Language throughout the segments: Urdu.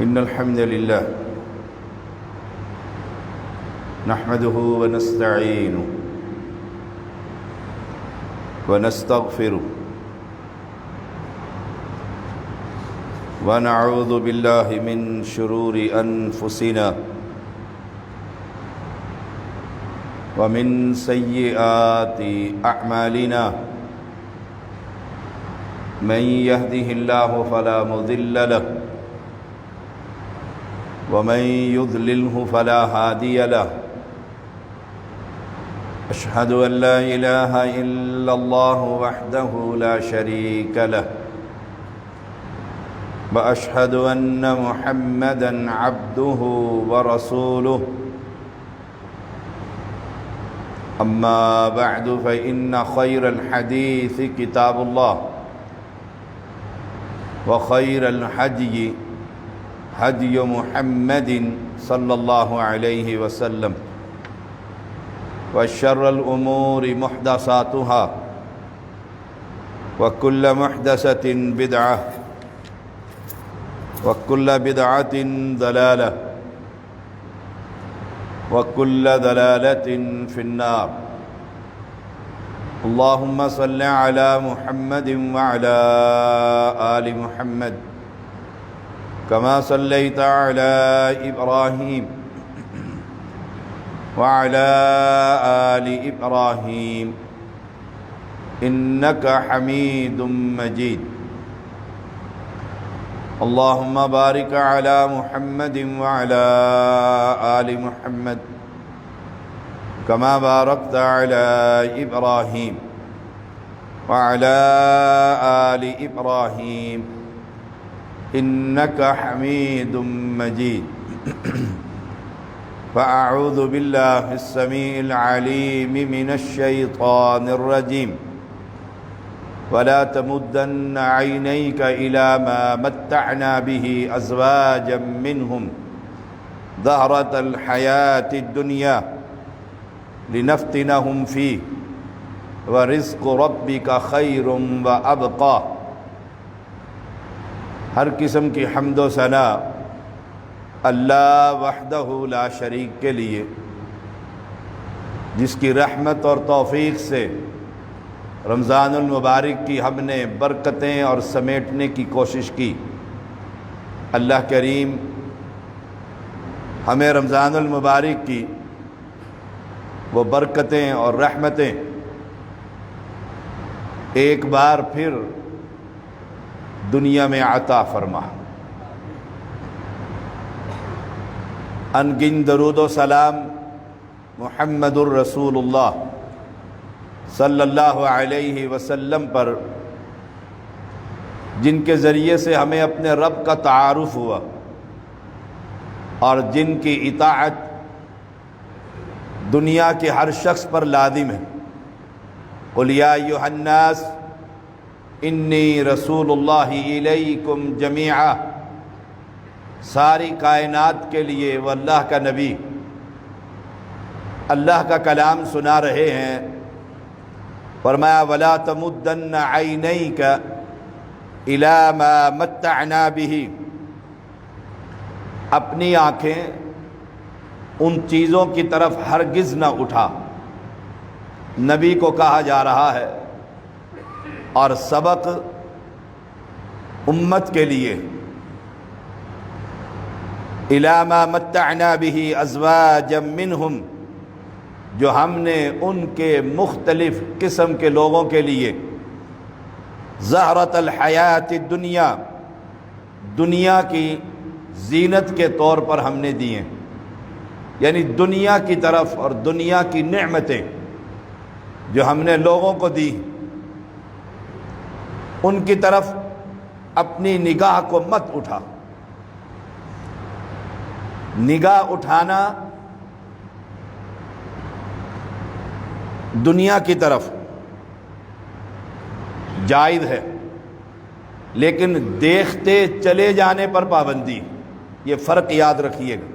إن الحمد لله نحمده ونستعينه ونستغفره ونعوذ بالله من شرور أنفسنا ومن سيئات أعمالنا من يهده الله فلا مضل له ومن يضلله فلا هادي له أشهد أن لا إله إلا الله وحده لا شريك له وأشهد أن محمدًا عبده ورسوله أما بعد فإن خير الحديث كتاب الله وخير الهدي هدي محمد صلى الله عليه وسلم وشر الأمور محدثاتها وكل محدثة بدعة وكل بدعة ضلالة وكل ضلالة في النار اللهم صل على محمد وعلى آل محمد كما صليت على إبراهيم وعلى آل إبراهيم إنك حميد مجيد اللهم بارك على محمد وعلى آل محمد كما باركت على إبراهيم وعلى آل إبراهيم إنك حميد مجيد فأعوذ بالله السميع العليم من الشيطان الرجيم ولا تمدن عينيك إلى ما متعنا به أزواجا منهم زهرة الحياة الدنيا لنفتنهم فيه ورزق ربك خير وأبقى ہر قسم کی حمد و ثنا اللہ وحدہ لا شریک کے لیے، جس کی رحمت اور توفیق سے رمضان المبارک کی ہم نے برکتیں اور سمیٹنے کی کوشش کی۔ اللہ کریم ہمیں رمضان المبارک کی وہ برکتیں اور رحمتیں ایک بار پھر دنیا میں عطا فرما۔ انگن درود و سلام محمد الرسول اللہ صلی اللہ علیہ وسلم پر، جن کے ذریعے سے ہمیں اپنے رب کا تعارف ہوا اور جن کی اطاعت دنیا کے ہر شخص پر لازم ہے۔ قل یا ایھا الناس انی رسول اللہ الیکم جمیعا، ساری کائنات کے لیے وہ اللہ کا نبی اللہ کا کلام سنا رہے ہیں۔ فرمایا ولا تمدن عینیک الی ما متعنا بہ، اپنی آنکھیں ان چیزوں کی طرف ہرگز نہ اٹھا۔ نبی کو کہا جا رہا ہے اور سبق امت کے لیے، الی ما متعنا بہ ازواجا منہم، جو ہم نے ان کے مختلف قسم کے لوگوں کے لیے زہرۃ الحیات الدنیا، دنیا کی زینت کے طور پر ہم نے دیے، یعنی دنیا کی طرف اور دنیا کی نعمتیں جو ہم نے لوگوں کو دی، ان کی طرف اپنی نگاہ کو مت اٹھا۔ نگاہ اٹھانا دنیا کی طرف جائز ہے، لیکن دیکھتے چلے جانے پر پابندی، یہ فرق یاد رکھیے گا۔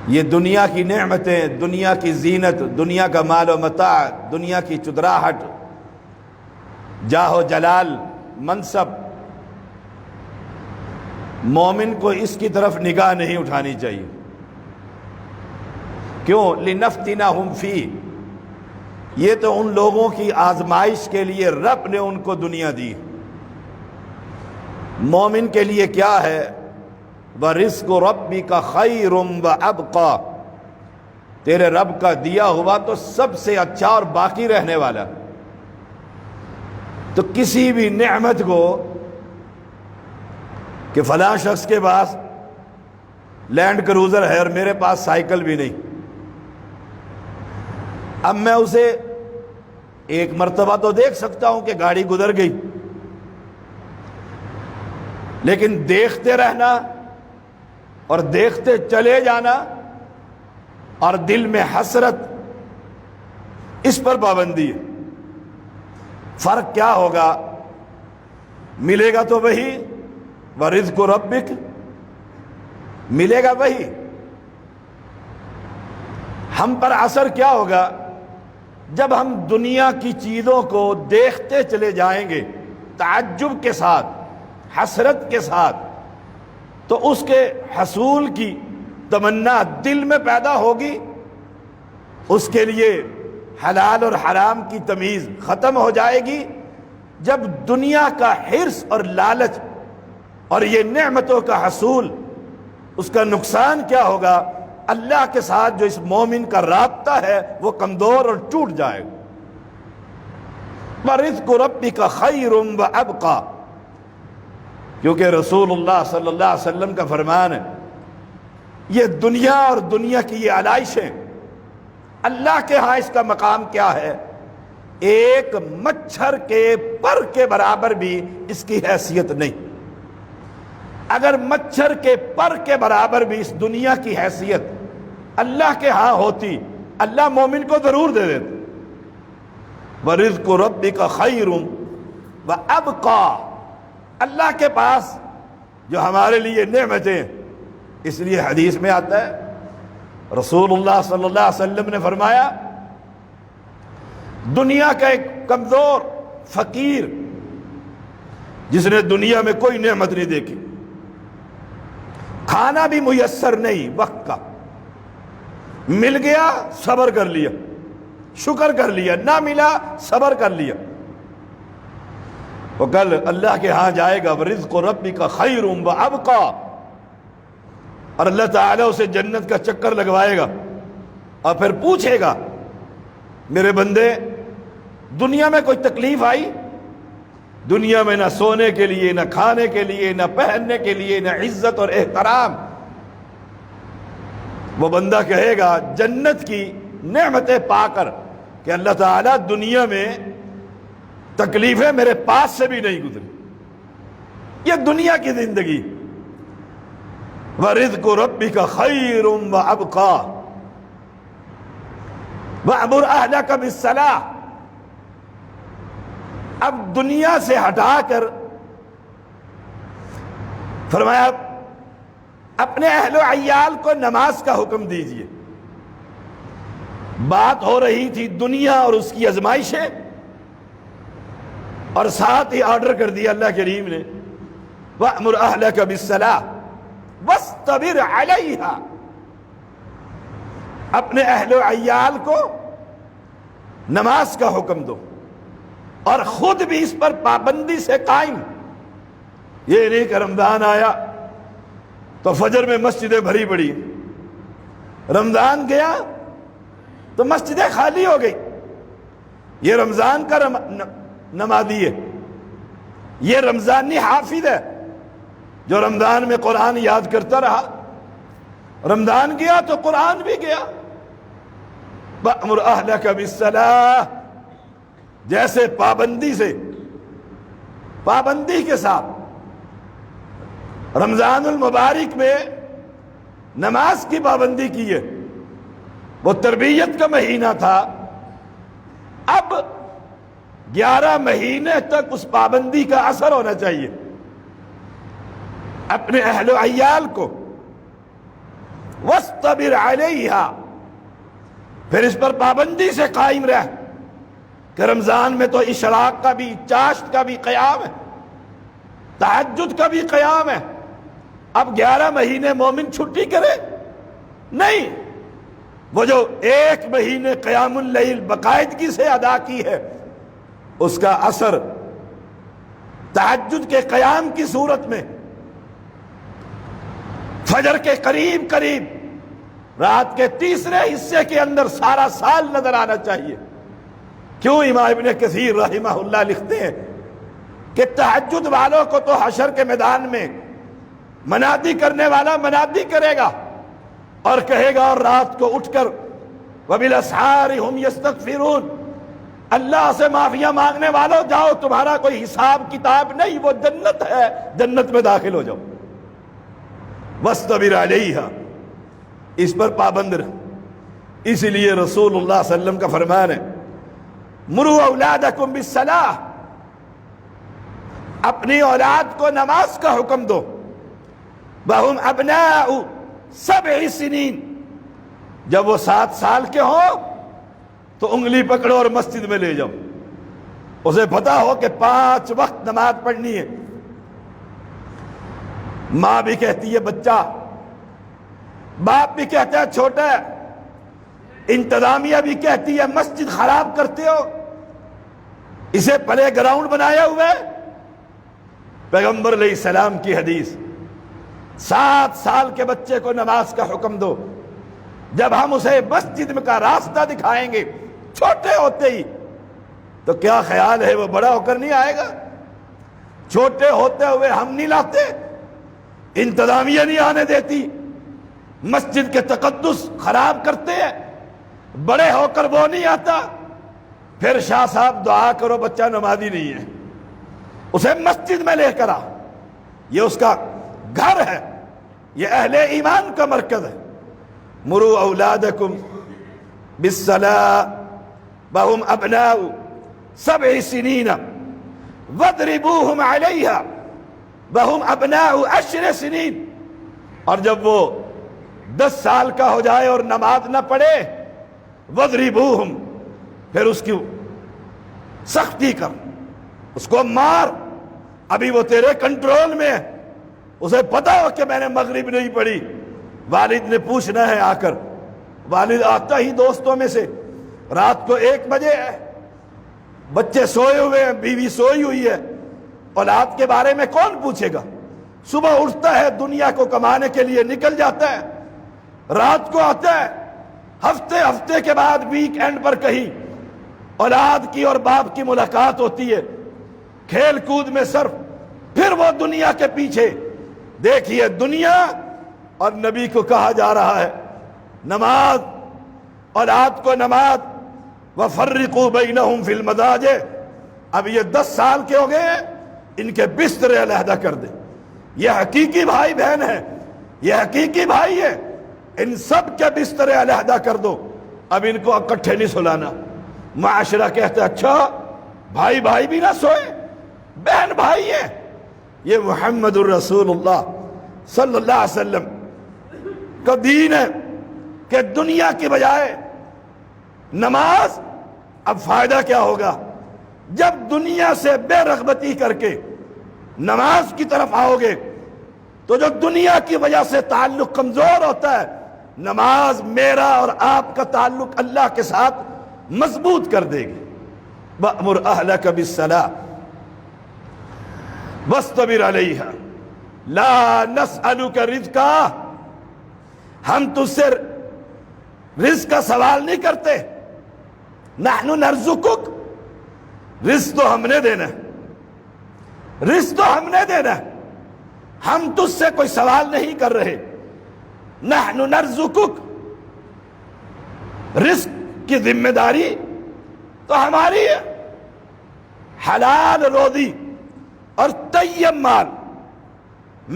یہ دنیا کی نعمتیں، دنیا کی زینت، دنیا کا مال و متاع، دنیا کی چدراہٹ، جاہ و جلال، منصب، مومن کو اس کی طرف نگاہ نہیں اٹھانی چاہیے. کیوں؟ لِنَفْتِنَهُمْ فِيهِ، یہ تو ان لوگوں کی آزمائش کے لیے رب نے ان کو دنیا دی. مومن کے لیے کیا ہے؟ وَرِزْقُ رَبِّكَ خَيْرٌ وَأَبْقَىٰ، تیرے رب کا دیا ہوا تو سب سے اچھا اور باقی رہنے والا. تو کسی بھی نعمت کو کہ فلاں شخص کے پاس لینڈ کروزر ہے اور میرے پاس سائیکل بھی نہیں، اب میں اسے ایک مرتبہ تو دیکھ سکتا ہوں کہ گاڑی گزر گئی، لیکن دیکھتے رہنا اور دیکھتے چلے جانا اور دل میں حسرت، اس پر پابندی ہے. فرق کیا ہوگا؟ ملے گا تو وہی، وَرِزْقُ رَبِّكَ، ملے گا وہی. ہم پر اثر کیا ہوگا؟ جب ہم دنیا کی چیزوں کو دیکھتے چلے جائیں گے تعجب کے ساتھ، حسرت کے ساتھ، تو اس کے حصول کی تمنا دل میں پیدا ہوگی، اس کے لیے حلال اور حرام کی تمیز ختم ہو جائے گی. جب دنیا کا حرص اور لالچ اور یہ نعمتوں کا حصول، اس کا نقصان کیا ہوگا؟ اللہ کے ساتھ جو اس مومن کا رابطہ ہے وہ کمزور اور ٹوٹ جائے گا. وَرِزْقُ رَبِّكَ خَيْرٌ وَأَبْقَىٰ، کیونکہ رسول اللہ صلی اللہ علیہ وسلم کا فرمان ہے، یہ دنیا اور دنیا کی یہ علائشیں، اللہ کے ہاں اس کا مقام کیا ہے؟ ایک مچھر کے پر کے برابر بھی اس کی حیثیت نہیں. اگر مچھر کے پر کے برابر بھی اس دنیا کی حیثیت اللہ کے ہاں ہوتی، اللہ مومن کو ضرور دے دیتے. وَرِزْقُ رَبِّكَ خَيْرٌ وَأَبْقَىٰ، اللہ کے پاس جو ہمارے لیے نعمتیں، اس لیے حدیث میں آتا ہے رسول اللہ صلی اللہ علیہ وسلم نے فرمایا، دنیا کا ایک کمزور فقیر جس نے دنیا میں کوئی نعمت نہیں دیکھی، کھانا بھی میسر نہیں وقت کا، مل گیا صبر کر لیا، شکر کر لیا، نہ ملا صبر کر لیا، وہ کل اللہ کے ہاں جائے گا. وَرِزْقُ رَبِّكَ خَيْرٌ وَأَبْقَىٰ، اور اللہ تعالیٰ اسے جنت کا چکر لگوائے گا اور پھر پوچھے گا، میرے بندے دنیا میں کوئی تکلیف آئی؟ دنیا میں نہ سونے کے لیے، نہ کھانے کے لیے، نہ پہننے کے لیے، نہ عزت اور احترام. وہ بندہ کہے گا جنت کی نعمتیں پا کر کہ اللہ تعالیٰ دنیا میں تکلیفیں میرے پاس سے بھی نہیں گزری. یہ دنیا کی زندگی. وَرِزْقُ رَبِّكَ خَيْرٌ وَأَبْقَىٰ وَأْمُرْ أَهْلَكَ بِالصَّلَاةِ، اب دنیا سے ہٹا کر فرمایا اپنے اہل و عیال کو نماز کا حکم دیجئے. بات ہو رہی تھی دنیا اور اس کی آزمائشیں، اور ساتھ ہی آرڈر کر دیا اللہ کریم نے وَأْمُرْ أَهْلَكَ بِالصَّلَاةِ وَاسْتَبِرْ عَلَيْهَا، اپنے اہل و عیال کو نماز کا حکم دو اور خود بھی اس پر پابندی سے قائم. یہ نہیں کہ رمضان آیا تو فجر میں مسجدیں بھری پڑی، رمضان گیا تو مسجدیں خالی ہو گئی. یہ رمضان کا نمازی ہے، یہ رمضانی حافظ ہے جو رمضان میں قرآن یاد کرتا رہا، رمضان گیا تو قرآن بھی گیا. وَأْمُرْ أَهْلَكَ بِالصَّلَاةِ، جیسے پابندی کے ساتھ رمضان المبارک میں نماز کی پابندی کی ہے. وہ تربیت کا مہینہ تھا، اب 11 مہینے تک اس پابندی کا اثر ہونا چاہیے. اپنے اہل و عیال کو وَاسْتَبِرْ عَلَيْهَا، پھر اس پر پابندی سے قائم رہ کہ رمضان میں تو اشراق کا بھی، چاشت کا بھی قیام ہے، تہجد کا بھی قیام ہے، اب 11 مہینے مومن چھٹی کرے؟ نہیں، وہ جو 1 مہینے قیام اللیل باقاعدگی سے ادا کی ہے، اس کا اثر تہجد کے قیام کی صورت میں فجر کے قریب قریب رات کے تیسرے حصے کے اندر سارا سال نظر آنا چاہیے۔ کیوں امام ابن کثیر رحمہ اللہ لکھتے ہیں کہ تہجد والوں کو تو حشر کے میدان میں منادی کرنے والا منادی کرے گا اور کہے گا، اور رات کو اٹھ کر وَبِالْأَسْحَارِ هُمْ يَسْتَغْفِرُونَ، اللہ سے معافیاں مانگنے والوں جاؤ، تمہارا کوئی حساب کتاب نہیں، وہ جنت ہے، جنت میں داخل ہو جاؤ۔ وَاسْتَبِرْ عَلَيْهَا، اس پر پابند رہ۔ اس لیے رسول اللہ صلی اللہ علیہ وسلم کا فرمان ہے، مُرُوا أَوْلَادَكُمْ بِالصَّلَاةِ، اپنی اولاد کو نماز کا حکم دو، وَهُمْ أَبْنَاءُ 7 سنین، جب وہ 7 سال کے ہوں تو انگلی پکڑو اور مسجد میں لے جاؤ، اسے پتا ہو کہ 5 وقت نماز پڑھنی ہے۔ ماں بھی کہتی ہے بچہ، باپ بھی کہتا ہے چھوٹا ہے، انتظامیہ بھی کہتی ہے مسجد خراب کرتے ہو، اسے پلے گراؤنڈ بنایا ہوا ہے۔ پیغمبر علیہ السلام کی حدیث، 7 سال کے بچے کو نماز کا حکم دو، جب ہم اسے مسجد میں کا راستہ دکھائیں گے چھوٹے ہوتے ہی، تو کیا خیال ہے وہ بڑا ہو کر نہیں آئے گا؟ چھوٹے ہوتے ہوئے ہم نہیں لاتے، انتظامیہ نہیں آنے دیتی، مسجد کے تقدس خراب کرتے ہیں، بڑے ہو کر وہ نہیں آتا، پھر شاہ صاحب دعا کرو بچہ نمازی نہیں ہے، اسے مسجد میں لے کر آ، یہ اس کا گھر ہے، یہ اہل ایمان کا مرکز ہے۔ مروا اولادکم بالصلاۃ وهم ابناء 7 سنین واضربوهم علیہا وهم ابناء 10 سنین، اور جب وہ 10 سال کا ہو جائے اور نماز نہ پڑھے، واضربوهم، پھر اس کی سختی کر، اس کو مار، ابھی وہ تیرے کنٹرول میں ہے، اسے پتا ہو کہ میں نے مغرب نہیں پڑھی، والد نے پوچھنا ہے آ کر، والد آتا ہی دوستوں میں سے، رات کو 1 بجے ہے، بچے سوئے ہوئے ہیں، بیوی سوئی ہوئی ہے، اولاد کے بارے میں کون پوچھے گا؟ صبح اٹھتا ہے دنیا کو کمانے کے لیے نکل جاتا ہے، رات کو آتا ہے، ہفتے کے بعد ویک اینڈ پر کہیں اولاد کی اور باپ کی ملاقات ہوتی ہے، کھیل کود میں صرف، پھر وہ دنیا کے پیچھے۔ دیکھیے دنیا اور نبی کو کہا جا رہا ہے نماز، اولاد کو نماز، وَفَرِّقُوا بَيْنَهُمْ فِي الْمَضَاجِعِ، اب یہ 10 سال کے ہو گئے ہیں، ان کے بستر علیحدہ کر دیں، یہ حقیقی بھائی بہن ہے، یہ حقیقی بھائی ہے، ان سب کے بستر علیحدہ کر دو، اب ان کو اکٹھے نہیں سلانا۔ معاشرہ کہتا ہے اچھا بھائی بھائی بھی نہ سوئے، بہن بھائی ہے۔ یہ محمد الرسول اللہ صلی اللہ علیہ وسلم کا دین ہے کہ دنیا کی بجائے نماز، اب فائدہ کیا ہوگا؟ جب دنیا سے بے رغبتی کر کے نماز کی طرف آؤ گے تو جو دنیا کی وجہ سے تعلق کمزور ہوتا ہے، نماز میرا اور آپ کا تعلق اللہ کے ساتھ مضبوط کر دے گی۔ وَأْمُرْ أَهْلَكَ بِالصَّلَاةِ وَاسْتَبِرْ عَلَيْهَا لَا نَسْأَلُكَ رِزْقًا، ہم تجھ سے رزق کا سوال نہیں کرتے، نحن نرزقک، رزق تو ہم نے دینا ہے، رزق تو ہم نے دینا ہے، ہم تجھ سے کوئی سوال نہیں کر رہے، نحن نرزقک، رزق کی ذمہ داری تو ہماری ہے، حلال روزی اور طیب مال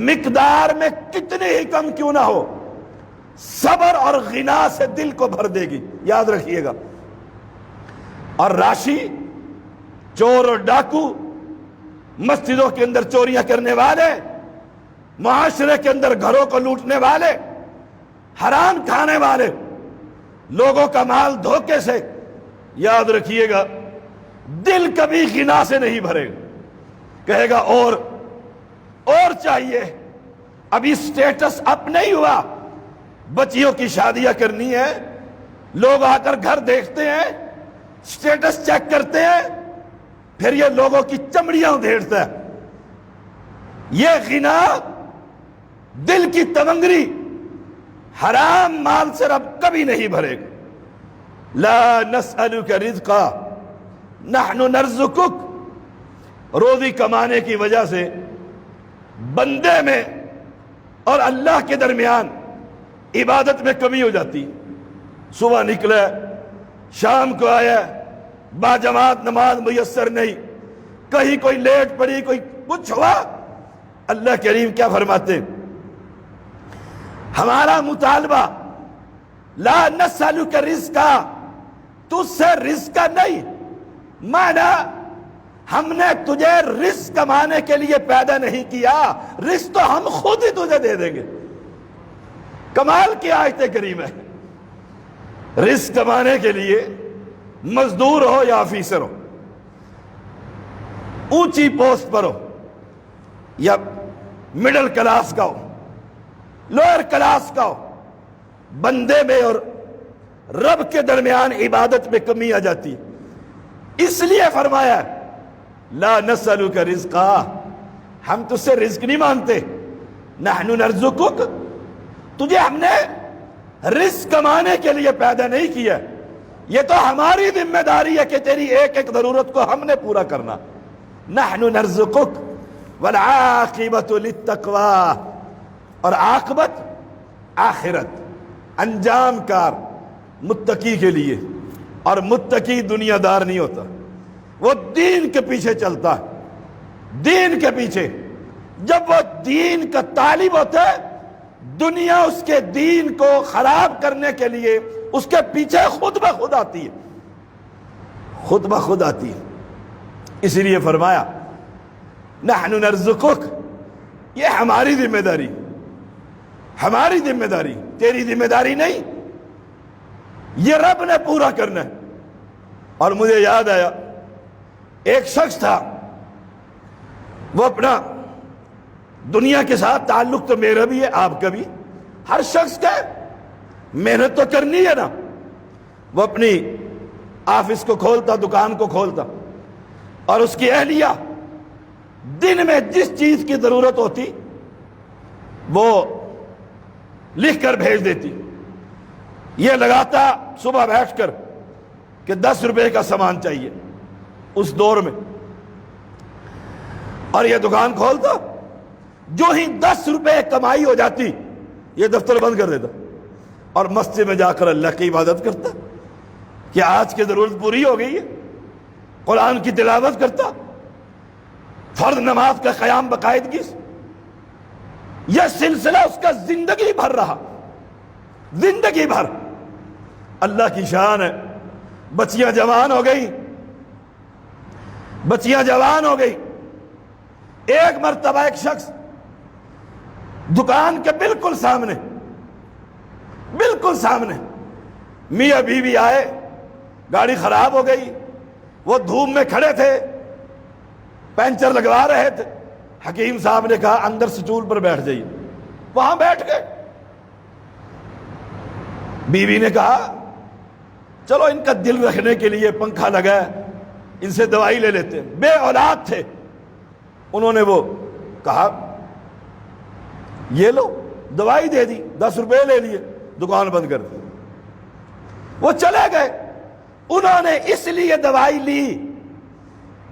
مقدار میں کتنے ہی کم کیوں نہ ہو، صبر اور غنا سے دل کو بھر دے گی، یاد رکھیے گا۔ اور راشی، چور اور ڈاکو، مسجدوں کے اندر چوریاں کرنے والے، معاشرے کے اندر گھروں کو لوٹنے والے، حرام کھانے والے، لوگوں کا مال دھوکے سے، یاد رکھیے گا دل کبھی غنا سے نہیں بھرے گا، کہے گا اور چاہیے، ابھی سٹیٹس اپ نہیں ہوا، بچیوں کی شادیاں کرنی ہے، لوگ آ کر گھر دیکھتے ہیں، سٹیٹس چیک کرتے ہیں، پھر یہ لوگوں کی چمڑیاں ادھیڑتا ہے۔ یہ غنا، دل کی تمنگری، حرام مال سے رب کبھی نہیں بھرے گا۔ لا نسألک رزقا نحن نرزقک۔ روزی کمانے کی وجہ سے بندے میں اور اللہ کے درمیان عبادت میں کمی ہو جاتی۔ صبح نکلا، شام کو آیا، باجماعت نماز میسر نہیں، کہیں کوئی لیٹ پڑی، کوئی کچھ ہوا۔ اللہ کریم کیا فرماتے؟ ہمارا مطالبہ لا نسألک رزقا، تجھ سے رزق نہیں، مانا ہم نے تجھے رزق کمانے کے لیے پیدا نہیں کیا، رزق تو ہم خود ہی تجھے دے دیں گے۔ کمال کی آیت کریم ہے۔ رزق کمانے کے لیے مزدور ہو یا آفیسر ہو، اونچی پوسٹ پر ہو یا مڈل کلاس کا ہو، لوئر کلاس کا ہو، بندے میں اور رب کے درمیان عبادت میں کمی آ جاتی۔ اس لیے فرمایا لا نسألک رزقا، ہم تجھ سے رزق نہیں مانگتے، نحن نرزقک، تجھے ہم نے رزق کمانے کے لیے پیدا نہیں کیا، یہ تو ہماری ذمہ داری ہے کہ تیری ایک ایک ضرورت کو ہم نے پورا کرنا۔ نحن نرزقک والعاقبۃ للتقوی، اور عاقبت، آخرت، انجام کار متقی کے لیے، اور متقی دنیا دار نہیں ہوتا، وہ دین کے پیچھے چلتا ہے، دین کے پیچھے۔ جب وہ دین کا طالب ہوتا ہے، دنیا اس کے دین کو خراب کرنے کے لیے اس کے پیچھے خود بخود آتی ہے، خود بخود آتی ہے۔ اسی لیے فرمایا نحن نرزقک، یہ ہماری ذمہ داری، ہماری ذمہ داری، تیری ذمہ داری نہیں، یہ رب نے پورا کرنا ہے۔ اور مجھے یاد آیا، ایک شخص تھا، وہ اپنا دنیا کے ساتھ تعلق تو میرا بھی ہے، آپ کا بھی، ہر شخص کا ہے، محنت تو کرنی ہے نا۔ وہ اپنی آفس کو کھولتا، دکان کو کھولتا، اور اس کی اہلیہ دن میں جس چیز کی ضرورت ہوتی وہ لکھ کر بھیج دیتی۔ یہ لگاتا صبح بیٹھ کر کہ 10 روپے کا سامان چاہیے اس دور میں، اور یہ دکان کھولتا، جو ہی 10 روپے کمائی ہو جاتی یہ دفتر بند کر دیتا اور مسجد میں جا کر اللہ کی عبادت کرتا کہ آج کی ضرورت پوری ہو گئی ہے، قرآن کی تلاوت کرتا، فرض نماز کا قیام باقاعدگی سے۔ یہ سلسلہ اس کا زندگی بھر رہا، زندگی بھر۔ اللہ کی شان ہے، بچیاں جوان ہو گئی، بچیاں جوان ہو گئی۔ ایک مرتبہ ایک شخص دکان کے بالکل سامنے، بالکل سامنے، میاں بیوی آئے، گاڑی خراب ہو گئی، وہ دھوپ میں کھڑے تھے، پنچر لگوا رہے تھے۔ حکیم صاحب نے کہا اندر سٹول پر بیٹھ جائیے، وہاں بیٹھ گئے۔ بیوی نے کہا چلو ان کا دل رکھنے کے لیے پنکھا لگا ہے، ان سے دوائی لے لیتے ہیں۔ بے اولاد تھے، انہوں نے وہ کہا یہ لو، دوائی دے دی، 10 روپے لے لیے، دکان بند کر دی۔ وہ چلے گئے۔ انہوں نے اس لیے دوائی لی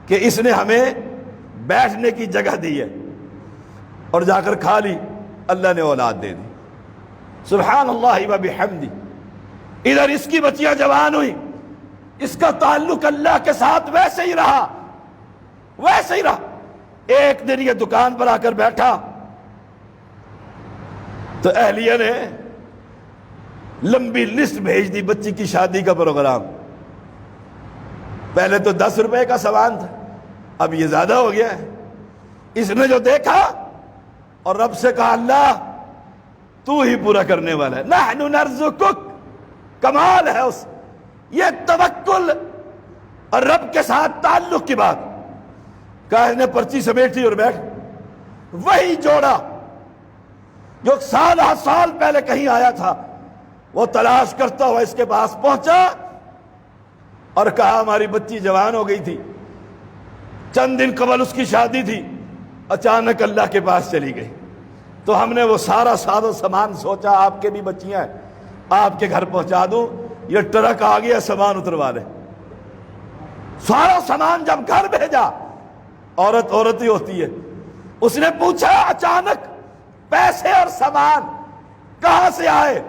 کہ اس نے ہمیں بیٹھنے کی جگہ دی ہے، اور جا کر کھا لی، اللہ نے اولاد دے دی۔ سبحان اللہ و بحمدہ۔ ادھر اس کی بچیاں جوان ہوئی، اس کا تعلق اللہ کے ساتھ ویسے ہی رہا، ویسے ہی رہا۔ ایک دن یہ دکان پر آ کر بیٹھا تو اہلیہ نے لمبی لسٹ بھیج دی، بچی کی شادی کا پروگرام۔ پہلے تو 10 روپے کا سامان تھا، اب یہ زیادہ ہو گیا ہے۔ اس نے جو دیکھا اور رب سے کہا اللہ تو ہی پورا کرنے والا ہے، نحن نرزقک، کمال ہے اس، یہ توکل اور رب کے ساتھ تعلق کی بات۔ کہا اس نے پرچی سمیٹی اور بیٹھ، وہی جوڑا جو سال ہر سال پہلے کہیں آیا تھا، وہ تلاش کرتا ہوا اس کے پاس پہنچا اور کہا ہماری بچی جوان ہو گئی تھی، چند دن قبل اس کی شادی تھی، اچانک اللہ کے پاس چلی گئی۔ تو ہم نے وہ سارا ساز و سامان سوچا آپ کے بھی بچیاں ہیں، آپ کے گھر پہنچا دوں، یہ ٹرک آ گیا سامان اتروا لے۔ سارا سامان جب گھر بھیجا، عورت ہی ہوتی ہے، اس نے پوچھا اچانک پیسے اور سامان کہاں سے آئے؟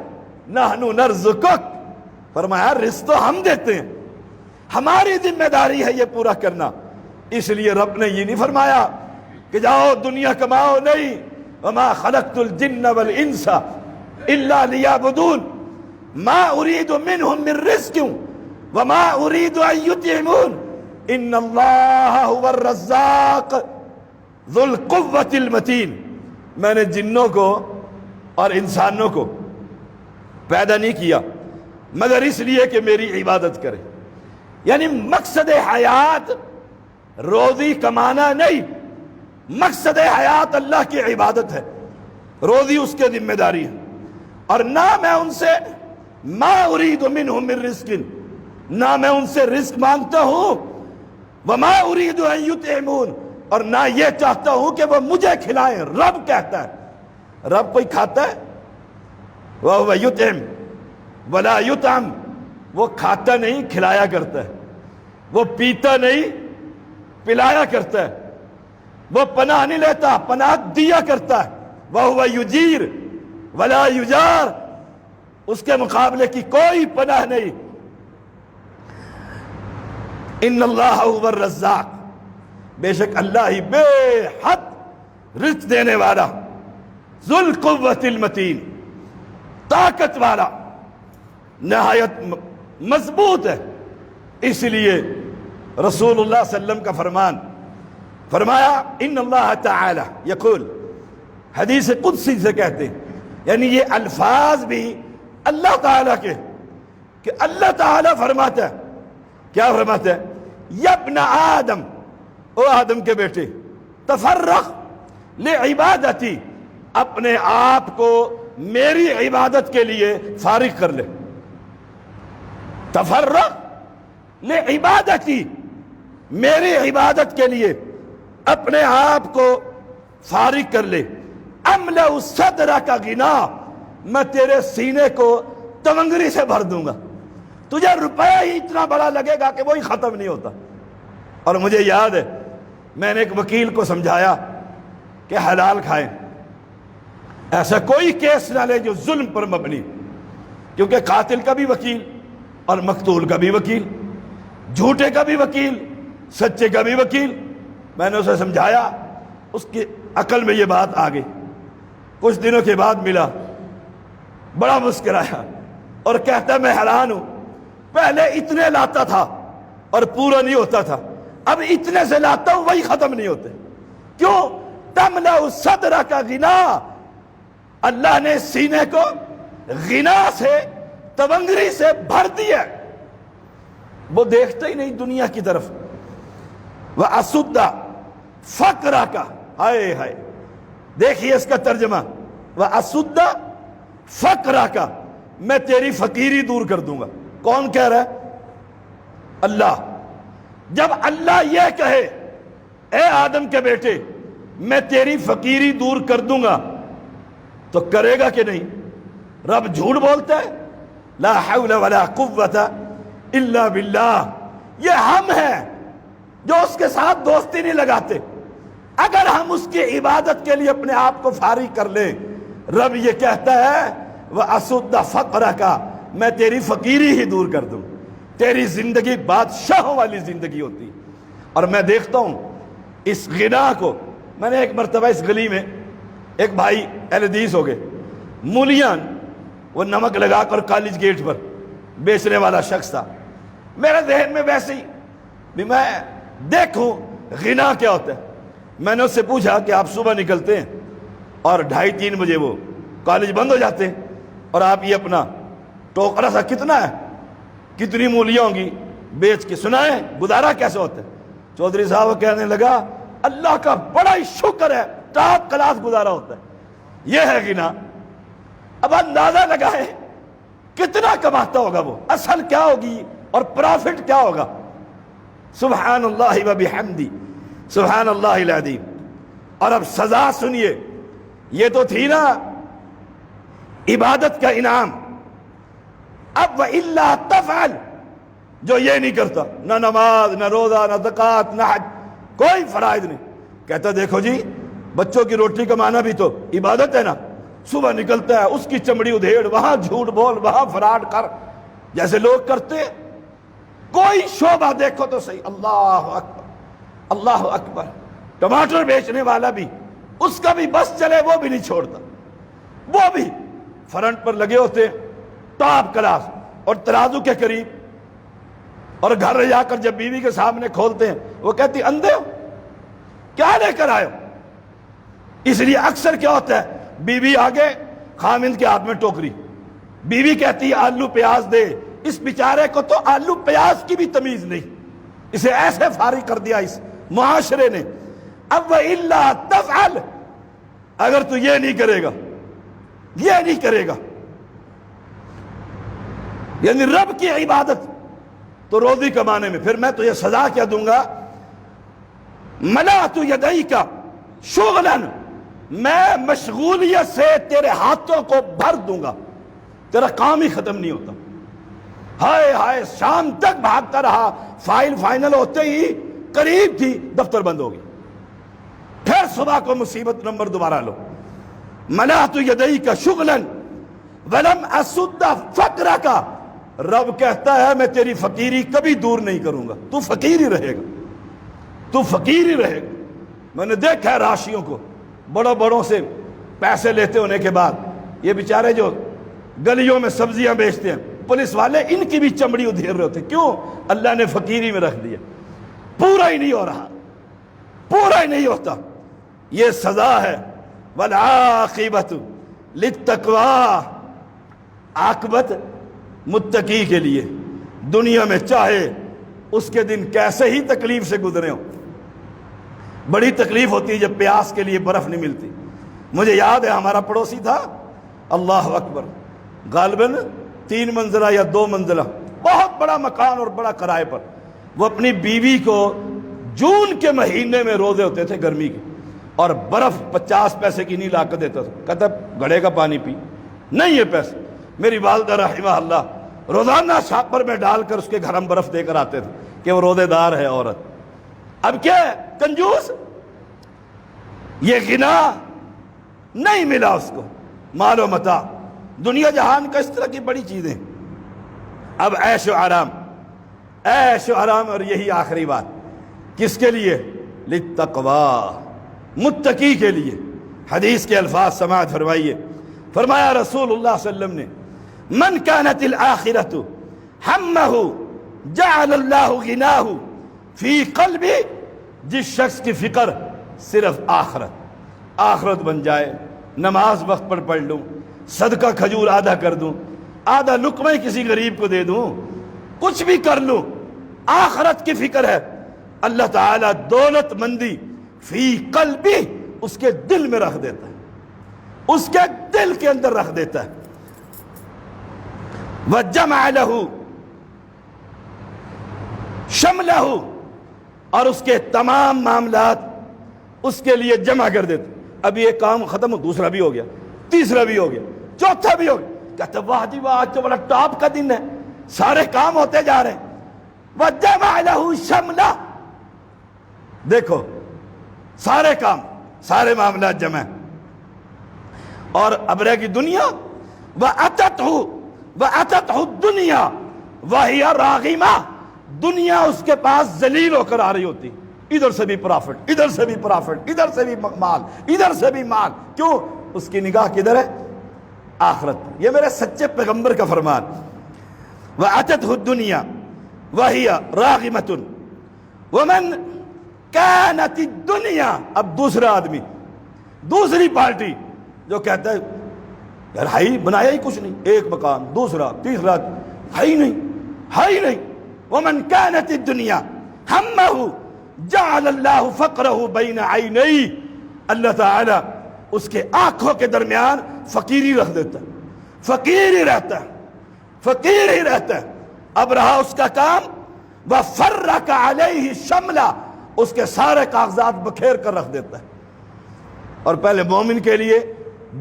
نحن نرزقک، فرمایا رزق تو ہم دیتے ہیں، ہماری ذمہ داری ہے یہ پورا کرنا۔ اس لیے رب نے یہ نہیں فرمایا کہ جاؤ دنیا کماؤ، نہیں، وما خلقت الجن والانس الا لیعبدون ما اريد منهم من رزق وما اريد ان يطعمون ان اللہ هو الرزاق ذو القوة المتین۔ میں نے جنوں کو اور انسانوں کو پیدا نہیں کیا مگر اس لیے کہ میری عبادت کرے، یعنی مقصد حیات روزی کمانا نہیں، مقصد حیات اللہ کی عبادت ہے، روزی اس کے ذمہ داری ہے۔ اور نہ میں ان سے ما اريد منهم من رزق، نہ میں ان سے رزق مانگتا ہوں، وما اريد ان يطعمون، اور نہ یہ چاہتا ہوں کہ وہ مجھے کھلائیں۔ رب کہتا ہے، رب کوئی کھاتا ہے؟ وَهُوَ يُطْعِمُ وَلَا يُطْعَمُ، وہ کھاتا نہیں کھلایا کرتا ہے، وہ پیتا نہیں پلایا کرتا ہے، وہ پناہ نہیں لیتا پناہ دیا کرتا ہے۔ وَهُوَ يُجِيرُ وَلَا يُجَارُ، اس کے مقابلے کی کوئی پناہ نہیں۔ ان اللہ هو الرزاق، بے شک اللہ ہی بے حد رزق دینے والا، ذو القوة المتین، طاقت والا، نہایت مضبوط ہے۔ اس لیے رسول اللہ صلی اللہ علیہ وسلم کا فرمان فرمایا ان اللہ تعالی یقول، حدیث قدسی سے کہتے ہیں، یعنی یہ الفاظ بھی اللہ تعالیٰ کے، کہ اللہ تعالیٰ فرماتا ہے، کیا فرماتا ہے؟ یا ابن آدم، او آدم کے بیٹے، تفرغ لعبادتی، اپنے آپ کو میری عبادت کے لیے فارغ کر لے۔ تفرغ لعبادتی، میری عبادت کے لیے اپنے آپ کو فارغ کر لے۔ املأ صدرک غنا، میں تیرے سینے کو تونگری سے بھر دوں گا، تجھے روپیہ ہی اتنا بڑا لگے گا کہ وہی ختم نہیں ہوتا۔ اور مجھے یاد ہے میں نے ایک وکیل کو سمجھایا کہ حلال کھائیں، ایسا کوئی کیس نہ لے جو ظلم پر مبنی، کیونکہ قاتل کا بھی وکیل اور مقتول کا بھی وکیل، جھوٹے کا بھی وکیل، سچے کا بھی وکیل۔ میں نے اسے سمجھایا، اس کی عقل میں یہ بات آ گئی۔ کچھ دنوں کے بعد ملا، بڑا مسکرایا اور کہتا میں حیران ہوں، پہلے اتنے لاتا تھا اور پورا نہیں ہوتا تھا، اب اتنے سے لاتا ہوں وہی ختم نہیں ہوتے۔ کیوں؟ تملأ صدرک غنا، اللہ نے سینے کو غنا سے، تونگری سے بھر دیا، وہ دیکھتا ہی نہیں دنیا کی طرف۔ وَأَسُدَّ فَقْرَكَ، ہائے ہائے، دیکھیے اس کا ترجمہ، وَأَسُدَّ فَقْرَكَ، میں تیری فقیری دور کر دوں گا۔ کون کہہ رہا ہے؟ اللہ۔ جب اللہ یہ کہے اے آدم کے بیٹے میں تیری فقیری دور کر دوں گا، تو کرے گا کہ نہیں؟ رب جھوٹ بولتا ہے؟ لا حول ولا قوت الا باللہ۔ یہ ہم ہیں جو اس کے ساتھ دوستی نہیں لگاتے۔ اگر ہم اس کی عبادت کے لیے اپنے آپ کو فارغ کر لیں، رب یہ کہتا ہے وَأَسُدَّ فَقْرَكَ، میں تیری فقیری ہی دور کر دوں، تیری زندگی بادشاہوں والی زندگی ہوتی۔ اور میں دیکھتا ہوں اس غنا کو، میں نے ایک مرتبہ اس گلی میں ایک بھائی اہل حدیث ہو گئے، مولیان، وہ نمک لگا کر کالج گیٹ پر بیچنے والا شخص تھا۔ میرے ذہن میں ویسے ہی بھی میں دیکھوں غنا کیا ہوتا ہے۔ میں نے اس سے پوچھا کہ آپ صبح نکلتے ہیں اور 2:30-3 بجے وہ کالج بند ہو جاتے ہیں، اور آپ یہ اپنا ٹوکرا سا کتنا ہے، کتنی مولیاں ہوں گی بیچ کے سنائیں گزارا کیسے ہوتا ہے؟ چودھری صاحب کہنے لگا اللہ کا بڑا ہی شکر ہے، ٹاپ کلاس گزارا ہوتا ہے۔ یہ ہے غنا۔ اب اندازہ لگائے کتنا کماتا ہوگا وہ، اصل کیا ہوگی اور پرافٹ کیا ہوگا۔ سبحان اللہ و بحمدی، سبحان اللہ العظیم۔ اور اب سزا سنیے، یہ تو تھی نا عبادت کا انعام۔ اب وَإِلَّا تَفْعَلْ، جو یہ نہیں کرتا، نہ نماز، نہ روزہ، نہ زکوٰۃ، نہ حج، کوئی فرائض نہیں، کہتا دیکھو جی بچوں کی روٹی کمانا بھی تو عبادت ہے نا، صبح نکلتا ہے اس کی چمڑی ادھیڑ، وہاں جھوٹ بول، وہاں فراڈ کر، جیسے لوگ کرتے ہیں۔ کوئی شعبہ دیکھو تو صحیح، اللہ اکبر اللہ اکبر۔ ٹماٹر بیچنے والا بھی، اس کا بھی بس چلے وہ بھی نہیں چھوڑتا، وہ بھی فرنٹ پر لگے ہوتے ہیں ٹاپ کلاس اور ترازو کے قریب، اور گھر جا کر جب بیوی کے سامنے کھولتے ہیں وہ کہتی اندھے ہو کیا لے کر آئے ہو۔ اس لیے اکثر کیا ہوتا ہے، بیوی آگے خامند کے ہاتھ میں ٹوکری، بیوی کہتی ہے آلو پیاز دے، اس بیچارے کو تو آلو پیاز کی بھی تمیز نہیں، اسے ایسے فارغ کر دیا اس معاشرے نے۔ اب وَإِلَّا تَفْعَلْ، اگر تو یہ نہیں کرے گا، یہ نہیں کرے گا، یعنی رب کی عبادت تو روزی کمانے میں، پھر میں تجھے سزا کیا دوں گا، مَلَأْتُ يَدَيْكَ شُغْلًا، میں مشغولیت سے تیرے ہاتھوں کو بھر دوں گا، تیرا کام ہی ختم نہیں ہوتا۔ ہائے ہائے، شام تک بھاگتا رہا، فائل فائنل ہوتے ہی قریب تھی دفتر بند ہو گئی، پھر صبح کو مصیبت نمبر دوبارہ لو۔ مَلَأْتُ يَدَيْكَ شُغْلًا وَلَمْ أَسُدَّ فَقْرَكَ، رب کہتا ہے میں تیری فقیری کبھی دور نہیں کروں گا، تو فقیر ہی رہے گا، تو فقیر ہی رہے گا۔ میں نے دیکھا ہے راشیوں کو، بڑوں بڑوں سے پیسے لیتے ہونے کے بعد یہ بیچارے جو گلیوں میں سبزیاں بیچتے ہیں، پولیس والے ان کی بھی چمڑی ادھیر رہے ہوتے، کیوں؟ اللہ نے فقیری میں رکھ دیا، پورا ہی نہیں ہو رہا، پورا ہی نہیں ہوتا۔ یہ سزا ہے۔ وَالْعَاقِبَةُ لِلتَّقْوَىٰ، عاقبت متقی کے لیے، دنیا میں چاہے اس کے دن کیسے ہی تکلیف سے گزرے ہوں۔ بڑی تکلیف ہوتی ہے جب پیاس کے لیے برف نہیں ملتی۔ مجھے یاد ہے ہمارا پڑوسی تھا، اللہ اکبر، غالباً 3 منزلہ یا 2 منزلہ، بہت بڑا مکان اور بڑا کرائے پر، وہ اپنی بیوی کو جون کے مہینے میں روزے ہوتے تھے گرمی کے، اور برف 50 پیسے کی نہیں لا کر دیتا تھا، کہتا گھڑے کا پانی پی، نہیں یہ پیسے۔ میری والدہ رحمہ اللہ روزانہ شاپر میں ڈال کر اس کے گھر ہم برف دے کر آتے تھے کہ وہ روزے دار ہے عورت۔ اب کیا ہے، کنجوس، یہ غنا نہیں ملا اس کو، مال و متاع، دنیا جہان کا اس طرح کی بڑی چیزیں۔ اب عیش و آرام، عیش و آرام، اور یہی آخری بات، کس کے لیے؟ للتقویٰ، متقی کے لیے۔ حدیث کے الفاظ سماعت فرمائیے، فرمایا رسول اللہ صلی اللہ علیہ وسلم نے، من كانت الآخرة همه جعل الله غناه فی قلبی، جس شخص کی فکر صرف آخرت بن جائے، نماز وقت پر پڑھ لوں، صدقہ کھجور آدھا کر دوں، آدھا لقمہ کسی غریب کو دے دوں، کچھ بھی کر لوں، آخرت کی فکر ہے، اللہ تعالیٰ دولت مندی فی قلبی، اس کے دل میں رکھ دیتا ہے، اس کے دل کے اندر رکھ دیتا ہے۔ وَجَمَعَ لَهُ شَمْلَهُ، اور اس کے تمام معاملات اس کے لیے جمع کر دیتے۔ اب یہ کام ختم ہو، دوسرا بھی ہو گیا، تیسرا بھی ہو گیا، چوتھا بھی ہو گیا، کہتے واہ جی واہ، آج تو بڑا ٹاپ کا دن ہے، سارے کام ہوتے جا رہے ہیں۔ وَجَمَعَ لَهُ شَمْلَهُ، دیکھو سارے کام، سارے معاملات جمع ہیں۔ اور اب رہ گئی دنیا، وَأَتَتْهُ الدُّنْيَا وَهِيَ رَاغِمَةٌ، دنیا اس کے پاس ذلیل ہو کر آ رہی ہوتی، ادھر سے بھی پرافٹ، ادھر سے بھی پرافٹ، ادھر سے بھی مال، ادھر سے بھی مال، کیوں؟ اس کی نگاہ کدھر ہے؟ آخرت پر۔ یہ میرے سچے پیغمبر کا فرمان۔ وَأَتَتْهُ الدُّنْيَا وَهِيَ رَاغِمَةٌ وَمَنْ كَانَتِ الدُّنْيَا، اب دوسرا آدمی، دوسری پارٹی جو کہتا ہے یار ہائی بنایا ہی کچھ نہیں، ایک مکان، دوسرا، تیسرا، ہائی نہیں، ہائی نہیں۔ وَمَنْ كَانَتِ الدُّنْيَا هَمَّهُ جَعَلَ اللَّهُ فَقْرَهُ بَيْنَ عَيْنَيْهِ، اللہ تعالیٰ اس کے آنکھوں کے درمیان فقیری رکھ دیتا ہے، فقیر ہی رہتا ہے، فقیر ہی رہتا ہے۔ اب رہا اس کا کام وَفَرَّقَ عَلَيْهِ شَمْلًا، اس کے سارے کاغذات بکھیر کر رکھ دیتا ہے۔ اور پہلے مومن کے لیے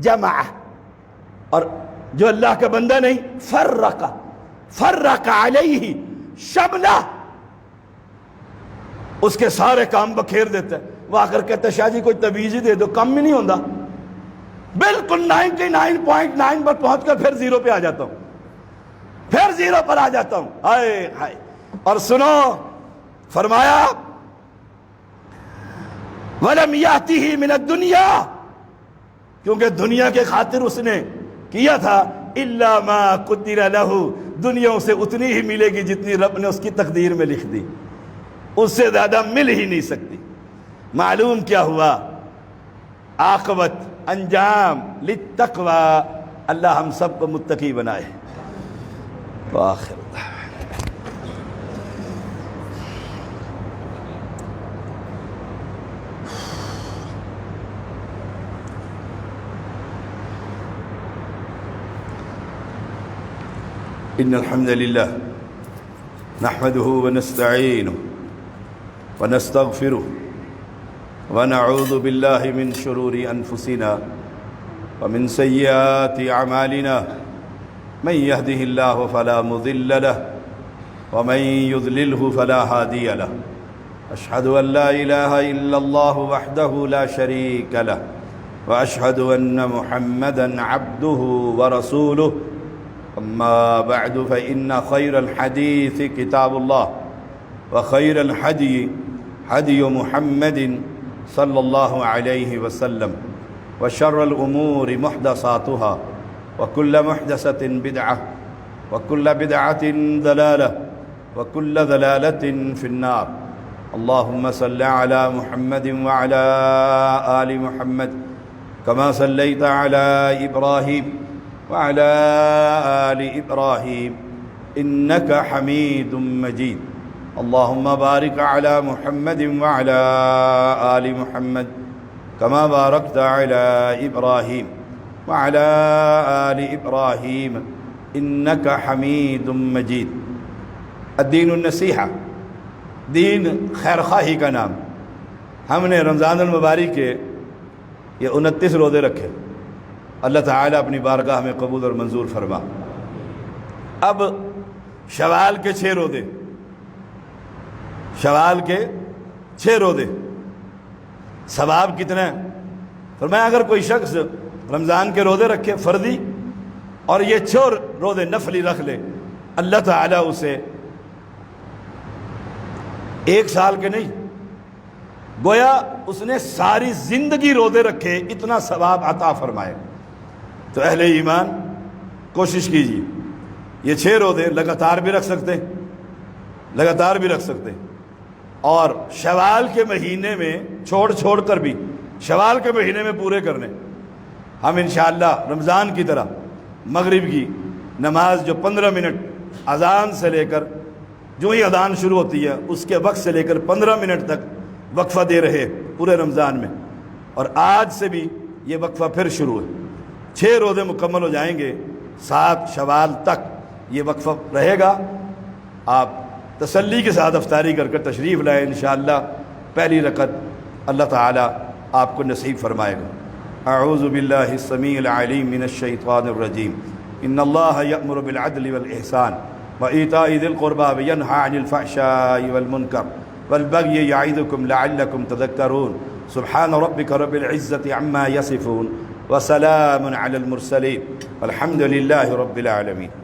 جمع، اور جو اللہ کا بندہ نہیں، فرق علیہ شملہ، اس کے سارے کام بکھیر دیتا ہے۔ وہ آ کر کہتا ہے شاہ جی کوئی تعویذ ہی دے دو، کم ہی نہیں ہوتا، بالکل 99.9 پر پہنچ کر پھر زیرو پہ آ جاتا ہوں، پھر زیرو پر آ جاتا ہوں، ہائے ہائے۔ اور سنو، فرمایا وَلَمْ يَأْتِهِ مِنَ الدُّنْيَا، کیونکہ دنیا کے خاطر اس نے کیا تھا، إِلَّا مَا قُدِّرَ لَهُ، دنیا اسے اتنی ہی ملے گی جتنی رب نے اس کی تقدیر میں لکھ دی، اس سے زیادہ مل ہی نہیں سکتی۔ معلوم کیا ہوا؟ عاقبت، انجام للتقوی، اللہ ہم سب کو متقی بنائے۔ وآخر إن الحمد لله نحمده ونستعينه ونستغفره ونعوذ بالله من شرور أنفسنا ومن سيئات أعمالنا، من يهده الله فلا مضل له ومن يضلله فلا هادي له، أشهد أن لا إله إلا الله وحده لا شريك له، وأشهد أن محمدًا عبده ورسوله، أما بعد فإن خير الحديث كتاب الله، وخير الهدي هدي محمد صلى الله عليه وسلم، وشر الأمور محدثاتها، وكل محدثة بدعة، وكل بدعة ضلالة، وكل ضلالة في النار۔ اللهم صل على محمد وعلى آل محمد كما صليت على إبراهيم وعلى آل إبراهيم إنك حميد مجيد۔ اللهم بارك على محمد وعلى آل محمد كما باركت على إبراهيم وعلى آل إبراهيم إنك حميد مجيد۔ الدین النصیحہ، دین خیر خواہی کا نام۔ ہم نے رمضان المبارک کے یہ 29 روزے رکھے، اللہ تعالیٰ اپنی بارگاہ میں قبول اور منظور فرما۔ اب شوال کے 6 روزے، شوال کے 6 روزے، ثواب کتنا ہے؟ فرمایا اگر کوئی شخص رمضان کے روزے رکھے فرضی اور یہ 6 روزے نفلی رکھ لے، اللہ تعالیٰ اسے 1 سال کے نہیں، گویا اس نے ساری زندگی روزے رکھے اتنا ثواب عطا فرمائے۔ تو اہل ایمان کوشش کیجیے، یہ 6 روزے لگاتار بھی رکھ سکتے ہیں، لگاتار بھی رکھ سکتے ہیں، اور شوال کے مہینے میں چھوڑ کر بھی شوال کے مہینے میں پورے کرنے۔ ہم انشاءاللہ رمضان کی طرح مغرب کی نماز جو 15 منٹ اذان سے لے کر جو ہی اذان شروع ہوتی ہے اس کے وقت سے لے کر 15 منٹ تک وقفہ دے رہے پورے رمضان میں، اور آج سے بھی یہ وقفہ پھر شروع ہے۔ 6 روزے مکمل ہو جائیں گے، 7 شوال تک یہ وقفہ رہے گا۔ آپ تسلی کے ساتھ افطاری کر کر تشریف لائیں، انشاءاللہ پہلی رکعت اللہ تعالیٰ آپ کو نصیب فرمائے گا۔ اعوذ باللہ السمیع العلیم من الشیطان الرجیم، ان اللہ یأمر بالعدل والإحسان وإیتاء ذی القربى وینہی عن الفحشاء والمنکر والبغی یعظکم لعلکم تذکرون۔ سبحان ربک رب العزة عما یصفون وسلام علی المرسلین والحمد للہ رب العالمین۔